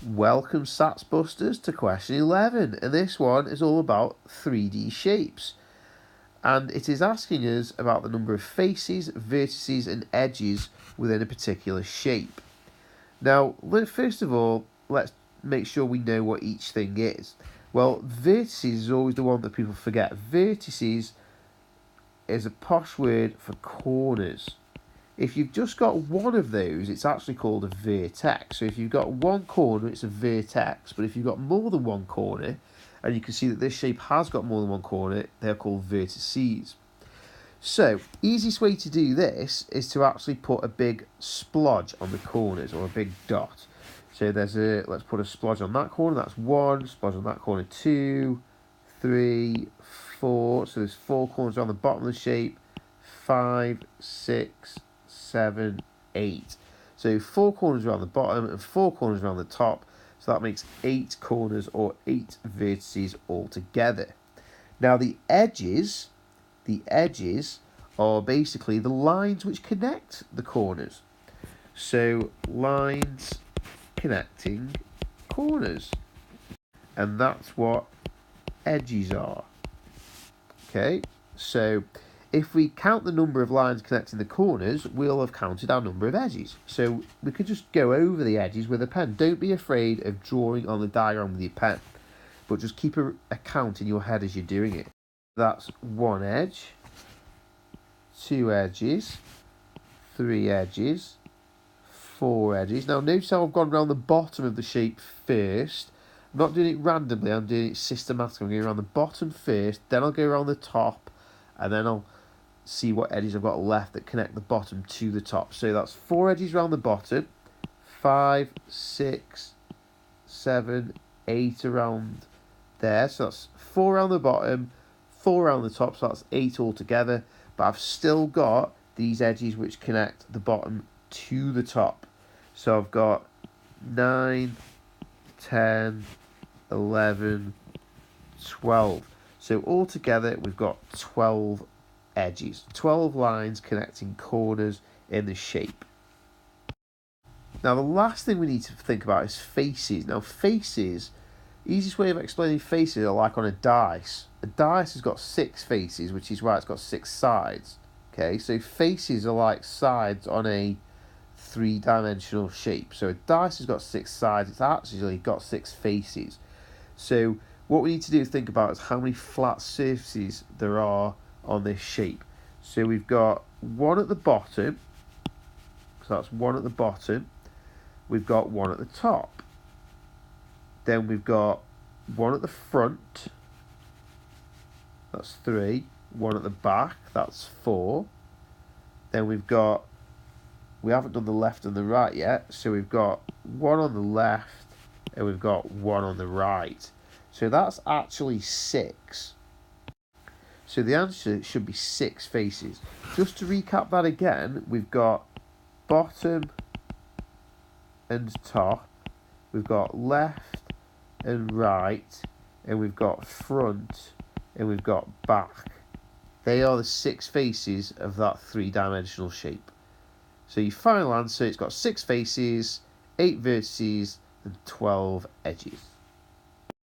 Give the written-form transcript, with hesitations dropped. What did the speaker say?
Welcome SATS Busters to question 11, and this one is all about 3D shapes. And it is asking us about the number of faces, vertices and edges within a particular shape. Now, first of all, let's make sure we know what each thing is. Well, vertices is always the one that people forget. Vertices is a posh word for corners. If you've just got one of those, it's actually called a vertex. So if you've got one corner, it's a vertex. But if you've got more than one corner, and you can see that this shape has got more than one corner, they're called vertices. So, easiest way to do this is to actually put a big splodge on the corners, or a big dot. So let's put a splodge on that corner, that's 1, splodge on that corner 2, 3, 4. So there's 4 corners around the bottom of the shape, 5, 6, 7, 8. So 4 corners around the bottom and 4 corners around the top. So that makes 8 corners or 8 vertices altogether. Now the edges are basically the lines which connect the corners. So lines connecting corners. And that's what edges are. Okay, so if we count the number of lines connecting the corners, we'll have counted our number of edges. So we could just go over the edges with a pen. Don't be afraid of drawing on the diagram with your pen, but just keep a count in your head as you're doing it. That's 1 edge, 2 edges, 3 edges, 4 edges. Now notice how I've gone around the bottom of the shape first. I'm not doing it randomly, I'm doing it systematically. I'm going around the bottom first, then I'll go around the top, and then I'll see what edges I've got left that connect the bottom to the top. So that's 4 edges around the bottom, 5, 6, 7, 8 around there. So that's 4 around the bottom, 4 around the top, so that's 8 altogether. But I've still got these edges which connect the bottom to the top. So I've got 9, 10, 11, 12. So altogether we've got 12 edges, 12 lines connecting corners in the shape. Now the last thing we need to think about is faces. Now faces, easiest way of explaining faces are like on a dice. A dice has got 6 faces, which is why it's got 6 sides. Okay, so faces are like sides on a 3-dimensional shape. So a dice has got 6 sides, it's actually got 6 faces. So what we need to do is think about is how many flat surfaces there are on this shape. So we've got 1 at the bottom, so that's 1 at the bottom. We've got 1 at the top. Then we've got 1 at the front, that's 3. 1 at the back, that's 4. Then we haven't done the left and the right yet, so we've got 1 on the left and we've got 1 on the right. So that's actually 6. So the answer should be 6 faces. Just to recap that again, we've got bottom and top, we've got left and right, and we've got front and we've got back. They are the 6 faces of that 3-dimensional shape. So your final answer, it's got 6 faces, 8 vertices and 12 edges.